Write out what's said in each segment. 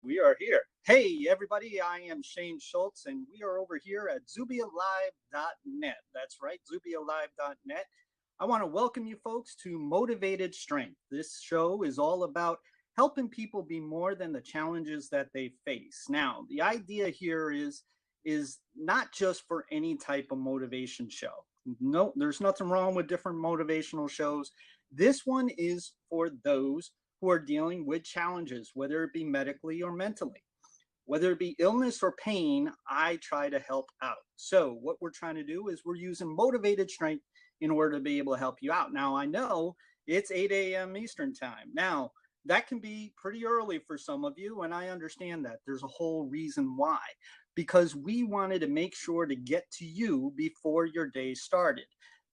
We are here. Hey, everybody, I am Shane Schulz, and we are over here at ZubiaLive.net. That's right, ZubiaLive.net. I want to welcome you folks to Motivated Strength. This show is all about helping people be more than the challenges that they face. Now, the idea here is not just for any type of motivation show. No, there's nothing wrong with different motivational shows. This one is for those who are dealing with challenges, whether it be medically or mentally. Whether it be illness or pain, I try to help out. So what we're trying to do is we're using motivated strength in order to be able to help you out. Now, I know it's 8 a.m. Eastern time. Now, that can be pretty early for some of you, and I understand that. There's a whole reason why. Because we wanted to make sure to get to you before your day started,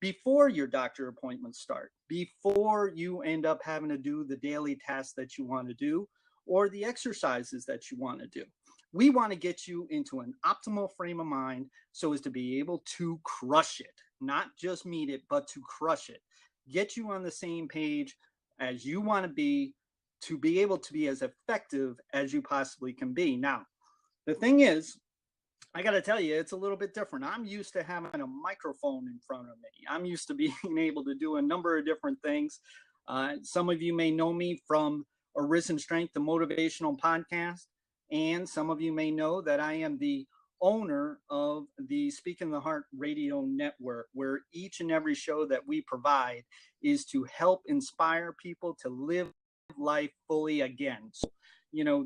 before your doctor appointments start, before you end up having to do the daily tasks that you want to do or the exercises that you want to do. We want to get you into an optimal frame of mind so as to be able to crush it, not just meet it, but to crush it. Get you on the same page as you want to be able to be as effective as you possibly can be. Now, the thing is, I got to tell you, it's a little bit different. I'm used to having a microphone in front of me. I'm used to being able to do a number of different things. Some of you may know me from Arisen Strength, the motivational podcast. And some of you may know that I am the owner of the Speaking the Heart radio network, where each and every show that we provide is to help inspire people to live life fully again. So,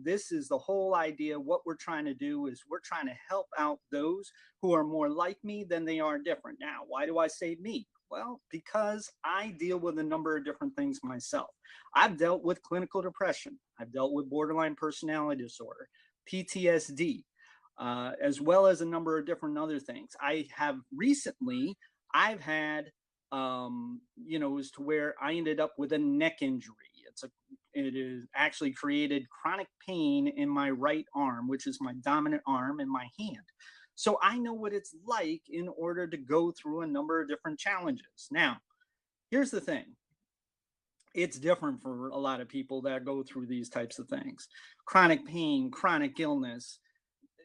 this is the whole idea. What we're trying to do is we're trying to help out those who are more like me than they are different. Now, why do I say me? Well, because I deal with a number of different things myself. I've dealt with clinical depression. I've dealt with borderline personality disorder, PTSD, as well as a number of different other things. I've had, as to where I ended up with a neck injury. It has actually created chronic pain in my right arm, which is my dominant arm, in my hand. So I know what it's like in order to go through a number of different challenges. Now, here's the thing. It's different for a lot of people that go through these types of things. Chronic pain, chronic illness,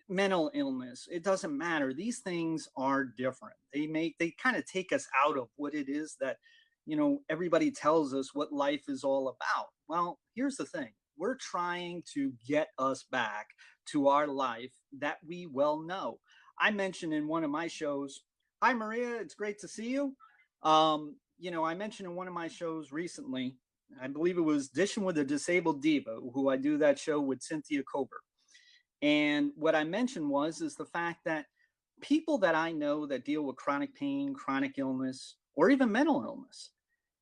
mental illness, it doesn't matter. These things are different. They kind of take us out of what it is that everybody tells us what life is all about. Well, here's the thing. We're trying to get us back to our life that we well know. I mentioned in one of my shows, hi, Maria, it's great to see you. I mentioned in one of my shows recently, I believe it was Dishing with a Disabled Diva, who I do that show with Cynthia Covert. And what I mentioned is the fact that people that I know that deal with chronic pain, chronic illness, or even mental illness,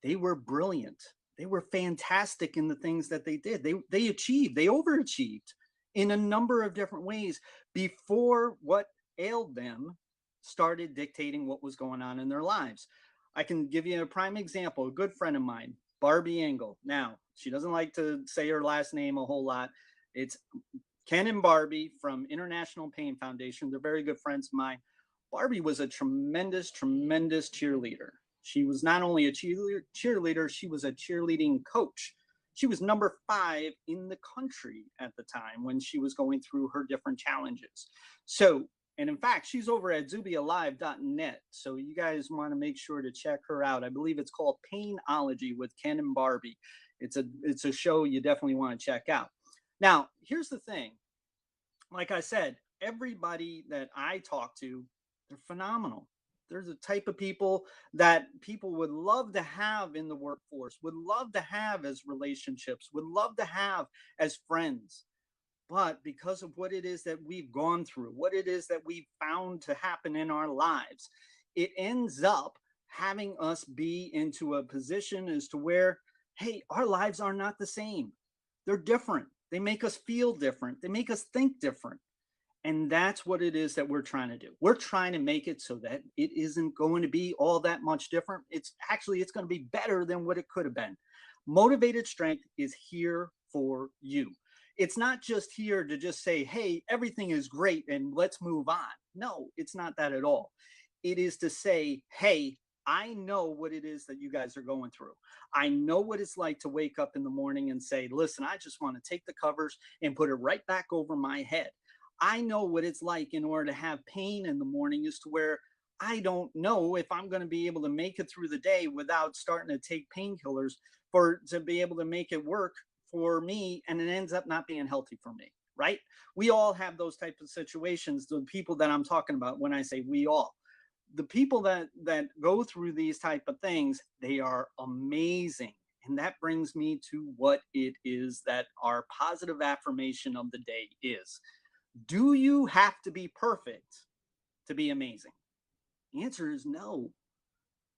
they were brilliant. They were fantastic in the things that they did. They achieved, they overachieved in a number of different ways before what ailed them started dictating what was going on in their lives. I can give you a prime example. A good friend of mine, Barbie Engel. Now, she doesn't like to say her last name a whole lot. It's Ken and Barbie from International Pain Foundation. They're very good friends of mine. Barbie was a tremendous, tremendous cheerleader. She was not only a cheerleader, she was a cheerleading coach. She was number 5 in the country at the time when she was going through her different challenges. So, and in fact, she's over at ZubiaLive.net. So you guys want to make sure to check her out. I believe it's called Painology with Ken and Barbie. It's a show you definitely want to check out. Now, here's the thing. Like I said, everybody that I talk to, they're phenomenal. They're the type of people that people would love to have in the workforce, would love to have as relationships, would love to have as friends. But because of what it is that we've gone through, what it is that we've found to happen in our lives, it ends up having us be into a position as to where, hey, our lives are not the same. They're different. They make us feel different. They make us think different. And that's what it is that we're trying to do. We're trying to make it so that it isn't going to be all that much different. It's going to be better than what it could have been. Motivated Strength is here for you. It's not just here to just say, hey, everything is great and let's move on. No, it's not that at all. It is to say, hey, I know what it is that you guys are going through. I know what it's like to wake up in the morning and say, listen, I just want to take the covers and put it right back over my head. I know what it's like in order to have pain in the morning, as to where I don't know if I'm going to be able to make it through the day without starting to take painkillers for to be able to make it work for me, and it ends up not being healthy for me, right? We all have those type of situations. The people that I'm talking about when I say we all, the people that go through these type of things, they are amazing. And that brings me to what it is that our positive affirmation of the day is. Do you have to be perfect to be amazing? The answer is no,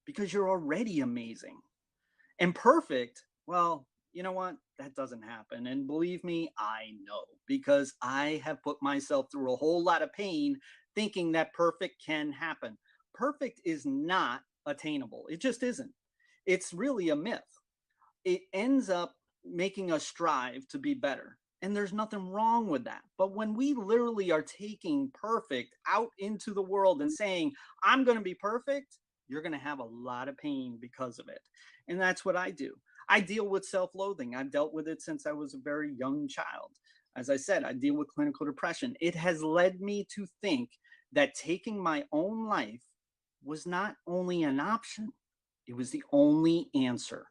because you're already amazing. And perfect, well, you know what? That doesn't happen. And believe me, I know, because I have put myself through a whole lot of pain thinking that perfect can happen. Perfect is not attainable. It just isn't. It's really a myth. It ends up making us strive to be better. And there's nothing wrong with that. But when we literally are taking perfect out into the world and saying, I'm going to be perfect, you're going to have a lot of pain because of it. And that's what I do. I deal with self loathing. I've dealt with it since I was a very young child. As I said, I deal with clinical depression. It has led me to think that taking my own life was not only an option, it was the only answer.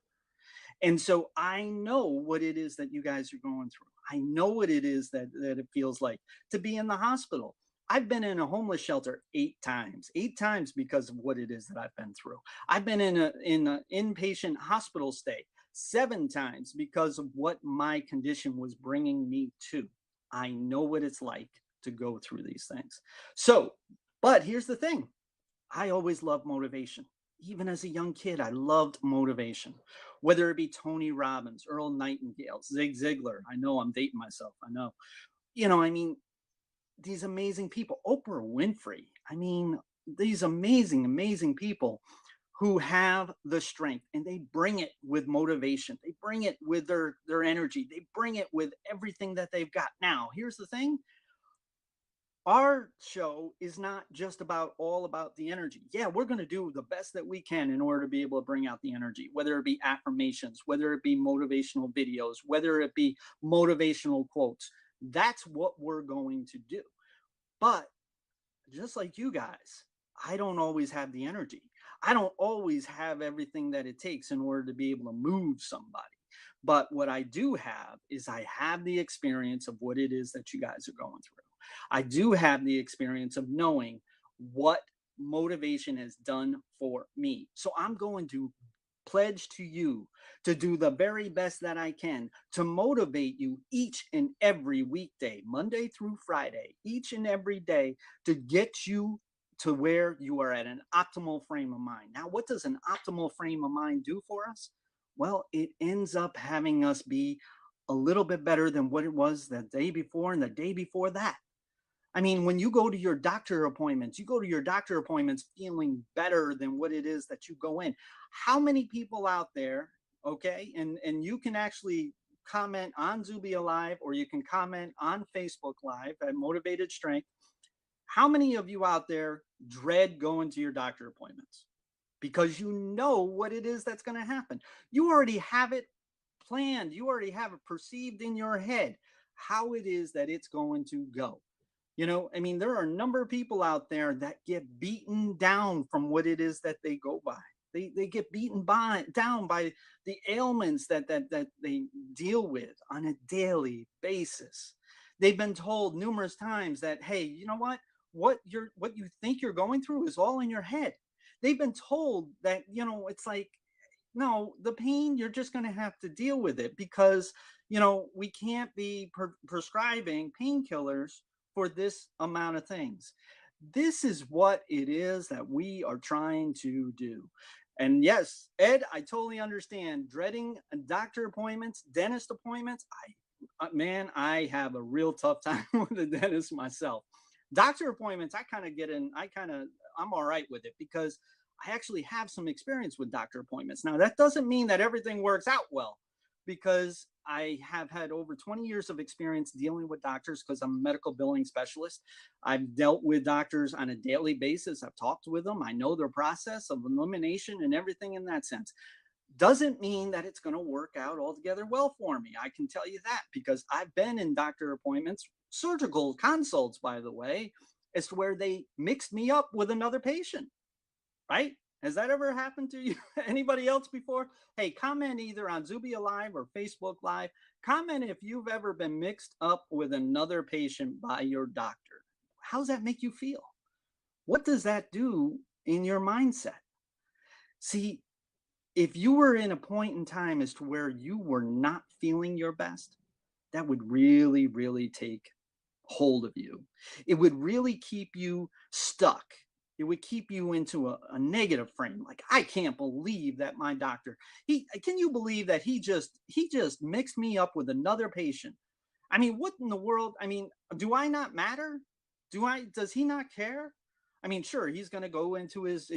And so I know what it is that you guys are going through. I know what it is that it feels like to be in the hospital. I've been in a homeless shelter 8 times, 8 times because of what it is that I've been through. I've been in an inpatient hospital stay 7 times because of what my condition was bringing me to. I know what it's like to go through these things. So, but here's the thing. I always loved motivation. Even as a young kid, I loved motivation, whether it be Tony Robbins, Earl Nightingale, Zig Ziglar. I know I'm dating myself. I know. I mean, these amazing people, Oprah Winfrey. I mean, these amazing, amazing people who have the strength, and they bring it with motivation. They bring it with their energy. They bring it with everything that they've got. Now, here's the thing. Our show is not just all about the energy. Yeah, we're going to do the best that we can in order to be able to bring out the energy, whether it be affirmations, whether it be motivational videos, whether it be motivational quotes. That's what we're going to do. But just like you guys, I don't always have the energy. I don't always have everything that it takes in order to be able to move somebody. But what I do have is I have the experience of what it is that you guys are going through. I do have the experience of knowing what motivation has done for me. So I'm going to pledge to you to do the very best that I can to motivate you each and every weekday, Monday through Friday, each and every day, to get you to where you are at an optimal frame of mind. Now, what does an optimal frame of mind do for us? Well, it ends up having us be a little bit better than what it was the day before and the day before that. I mean, when you go to your doctor appointments, you go to your doctor appointments feeling better than what it is that you go in. How many people out there, okay, and you can actually comment on ZubiaLive, or you can comment on Facebook Live at Motivated Strength. How many of you out there dread going to your doctor appointments? Because you know what it is that's going to happen. You already have it planned. You already have it perceived in your head how it is that it's going to go. I mean, there are a number of people out there that get beaten down from what it is that they go by. They get beaten down by the ailments that they deal with on a daily basis. They've been told numerous times that, hey, you know what you think you're going through is all in your head. They've been told that, it's like, no, the pain, you're just going to have to deal with it, because we can't be prescribing painkillers for this amount of things. This is what it is that we are trying to do. And yes, Ed, I totally understand dreading doctor appointments, dentist appointments. Man, I have a real tough time with the dentist myself. Doctor appointments, I'm all right with it, because I actually have some experience with doctor appointments. Now, that doesn't mean that everything works out well, because I have had over 20 years of experience dealing with doctors because I'm a medical billing specialist. I've dealt with doctors on a daily basis. I've talked with them. I know their process of elimination and everything in that sense. Doesn't mean that it's going to work out altogether well for me. I can tell you that because I've been in doctor appointments, surgical consults, by the way, as to where they mixed me up with another patient, right? Has that ever happened to you? Anybody else before? Hey, comment either on ZubiaLive or Facebook Live. Comment if you've ever been mixed up with another patient by your doctor. How does that make you feel? What does that do in your mindset? See, if you were in a point in time as to where you were not feeling your best, that would really, really take hold of you. It would really keep you stuck. It would keep you into a negative frame. Like, I can't believe that my doctor, can you believe that he just mixed me up with another patient? I mean, what in the world? I mean, do I not matter? Does he not care? I mean, sure, he's going to go into his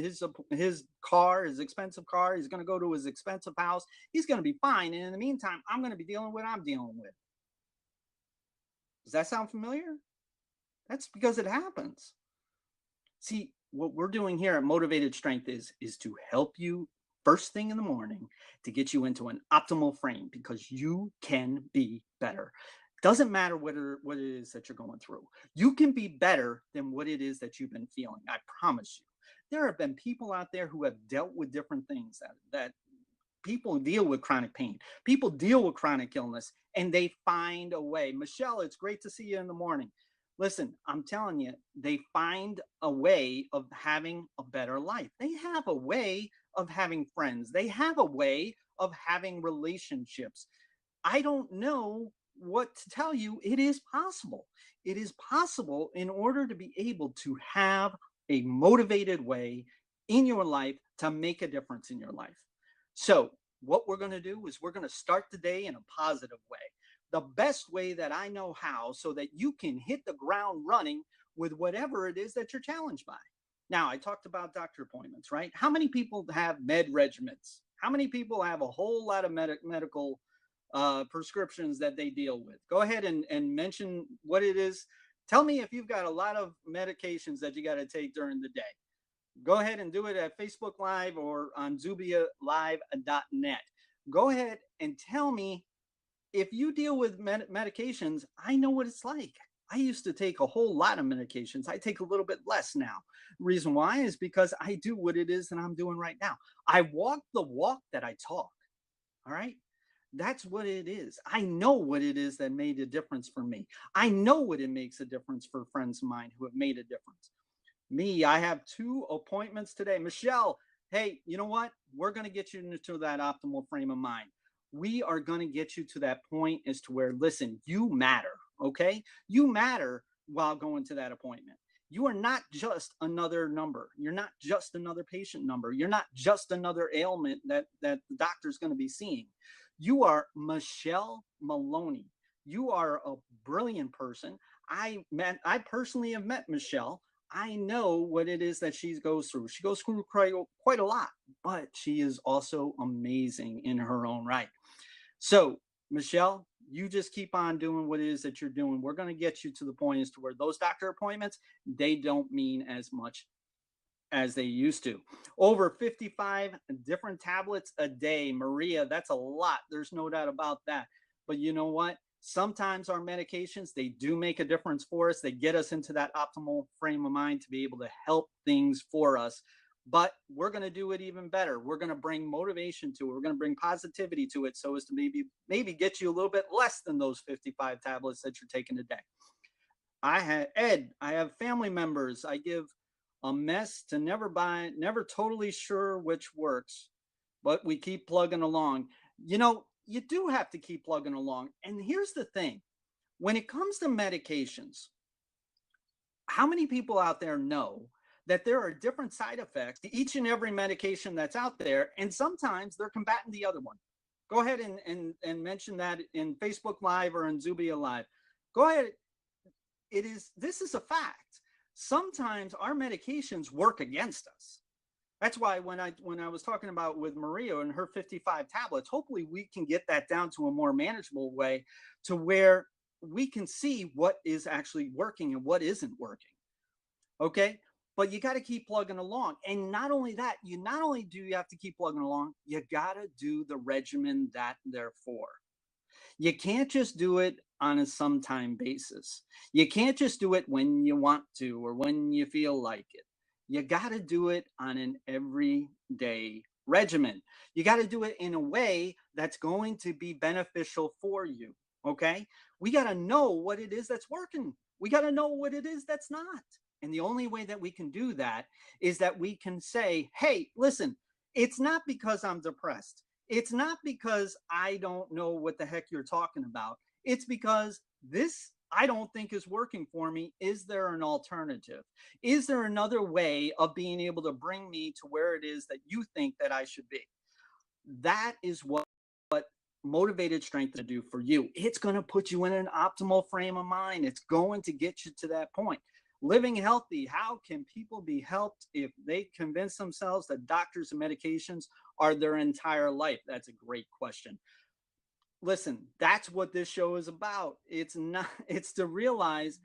car, his expensive car. He's going to go to his expensive house. He's going to be fine. And in the meantime, I'm going to be dealing with what I'm dealing with. Does that sound familiar? That's because it happens. See, what we're doing here at Motivated Strength is to help you first thing in the morning to get you into an optimal frame because you can be better. Doesn't matter what it is that you're going through. You can be better than what it is that you've been feeling. I promise you. There have been people out there who have dealt with different things that people deal with chronic pain. People deal with chronic illness and they find a way. Michelle, it's great to see you in the morning. Listen, I'm telling you, they find a way of having a better life. They have a way of having friends. They have a way of having relationships. I don't know what to tell you. It is possible. It is possible in order to be able to have a motivated way in your life to make a difference in your life. So what we're going to do is we're going to start the day in a positive way. The best way that I know how so that you can hit the ground running with whatever it is that you're challenged by. Now, I talked about doctor appointments, right? How many people have med regimens? How many people have a whole lot of medical prescriptions that they deal with? Go ahead and mention what it is. Tell me if you've got a lot of medications that you got to take during the day. Go ahead and do it at Facebook Live or on ZubiaLive.net. Go ahead and tell me if you deal with medications. I know what it's like. I used to take a whole lot of medications. I take a little bit less now. The reason why is because I do what it is that I'm doing right now. I walk the walk that I talk. All right. That's what it is. I know what it is that made a difference for me. I know what it makes a difference for friends of mine who have made a difference. Me, I have 2 appointments today. Michelle, hey, you know what? We're going to get you into that optimal frame of mind. We are going to get you to that point as to where, listen, you matter, okay? You matter while going to that appointment. You are not just another number. You're not just another patient number. You're not just another ailment that the doctor's going to be seeing. You are Michelle Maloney. You are a brilliant person. I personally have met Michelle. I know what it is that she goes through. She goes through quite a lot, but she is also amazing in her own right. So, Michelle, you just keep on doing what it is that you're doing. We're going to get you to the point as to where those doctor appointments, they don't mean as much as they used to. Over 55 different tablets a day. Maria, that's a lot. There's no doubt about that. But you know what? Sometimes our medications, they do make a difference for us. They get us into that optimal frame of mind to be able to help things for us. But we're going to do it even better. We're going to bring motivation to it. We're going to bring positivity to it so as to maybe get you a little bit less than those 55 tablets that you're taking a day. I have family members. I give a mess to never totally sure which works, but we keep plugging along. You know, you do have to keep plugging along. And here's the thing. When it comes to medications, how many people out there know that there are different side effects to each and every medication that's out there, and sometimes they're combating the other one? Go ahead and mention that in Facebook Live or in ZubiaLive. Go ahead. This is a fact. Sometimes our medications work against us. That's why when I was talking about with Maria and her 55 tablets, hopefully we can get that down to a more manageable way to where we can see what is actually working and what isn't working. Okay. But you got to keep plugging along. And not only that, you not only do you have to keep plugging along, you got to do the regimen that they're for. You can't just do it on a sometime basis. You can't just do it when you want to or when you feel like it. You got to do it on an everyday regimen. You got to do it in a way that's going to be beneficial for you. Okay. We got to know what it is that's working. We got to know what it is that's not. And the only way that we can do that is that we can say, hey, listen, it's not because I'm depressed. It's not because I don't know what the heck you're talking about. It's because this I don't think is working for me. Is there an alternative? Is there another way of being able to bring me to where it is that you think that I should be? That is what motivated strength to do for you. It's going to put you in an optimal frame of mind. It's going to get you to that point. Living healthy, how can people be helped if they convince themselves that doctors and medications are their entire life? That's a great question. Listen, that's what this show is about. It's not, it's to realize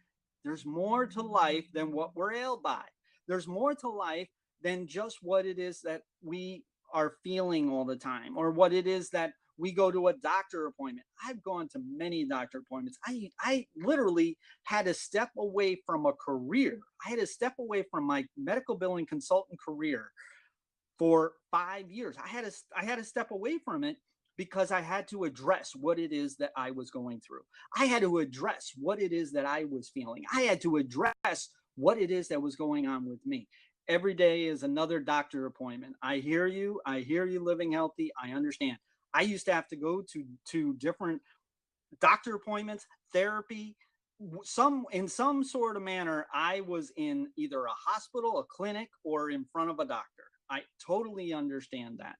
there's more to life than what we're ailed by. There's more to life than just what it is that we are feeling all the time or what it is that we go to a doctor appointment. I've gone to many doctor appointments. I literally had to step away from a career. I had to step away from my medical billing consultant career for 5 years. I had to step away from it because I had to address what it is that I was going through. I had to address what it is that I was feeling. I had to address what it is that was going on with me. Every day is another doctor appointment. I hear you. I hear you living healthy. I understand. I used to have to go to different doctor appointments, therapy, in some sort of manner. I was in either a hospital, a clinic, or in front of a doctor. I totally understand that.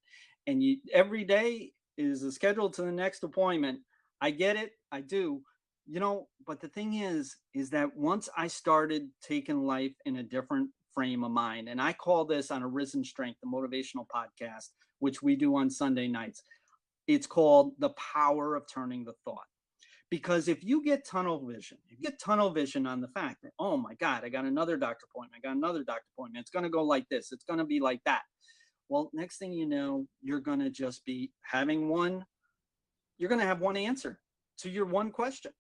And every day is a schedule to the next appointment. I get it. I do. But the thing is that once I started taking life in a different frame of mind, and I call this on Arisen Strength, the motivational podcast, which we do on Sunday nights. It's called The Power of Turning the Thought. Because if you get tunnel vision on the fact that, oh my God, I got another doctor appointment, it's going to go like this, it's going to be like that. Well, next thing you know, you're going to just be you're going to have one answer to your one question.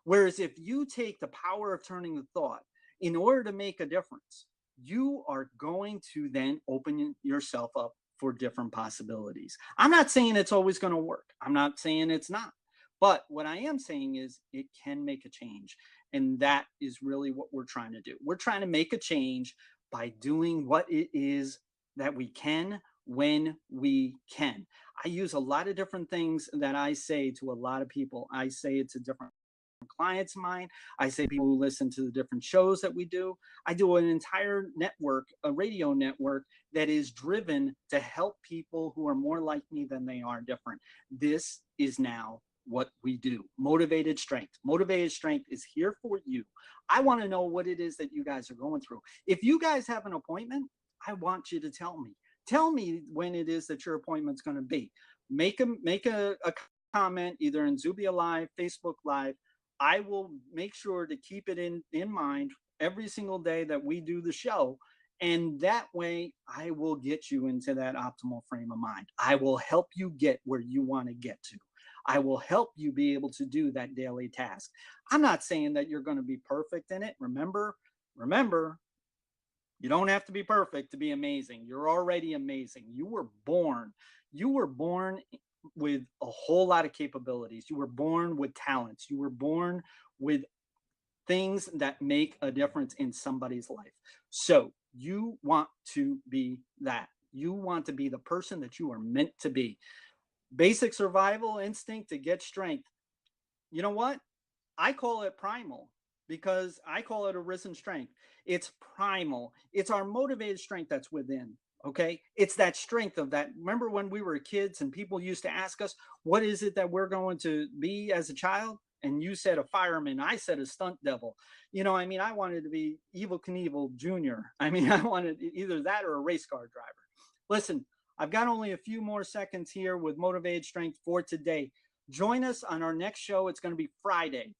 Whereas if you take the power of turning the thought in order to make a difference, you are going to then open yourself up for different possibilities. I'm not saying it's always going to work. I'm not saying it's not. But what I am saying is it can make a change. And that is really what we're trying to do. We're trying to make a change by doing what it is that we can when we can. I use a lot of different things that I say to a lot of people. I say it to different clients of mine. I say people who listen to the different shows that we do. I do an entire network, a radio network that is driven to help people who are more like me than they are different. This is now what we do. Motivated Strength. Motivated Strength is here for you. I want to know what it is that you guys are going through. If you guys have an appointment, I want you to tell me. Tell me when it is that your appointment's going to be. Make a comment either in ZubiaLive, Facebook Live. I will make sure to keep it in mind every single day that we do the show. And that way I will get you into that optimal frame of mind. I will help you get where you want to get to. I will help you be able to do that daily task. I'm not saying that you're going to be perfect in it. Remember, you don't have to be perfect to be amazing. You're already amazing. You were born with a whole lot of capabilities. You were born with talents. You were born with things that make a difference in somebody's life. So you want to be that. You want to be the person that you are meant to be. Basic survival instinct to get strength. You know what? I call it primal because I call it arisen strength. It's primal. It's our motivated strength that's within. Okay. It's that strength of that. Remember when we were kids and people used to ask us, what is it that we're going to be as a child? And you said a fireman. I said a stunt devil. I wanted to be Evel Knievel Jr. I wanted either that or a race car driver. Listen, I've got only a few more seconds here with Motivated Strength for today. Join us on our next show. It's going to be Friday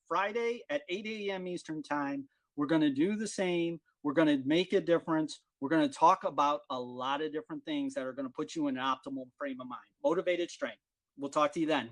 at 8 a.m. Eastern Time. We're going to do the same. We're going to make a difference. We're going to talk about a lot of different things that are going to put you in an optimal frame of mind. Motivated Strength. We'll talk to you then.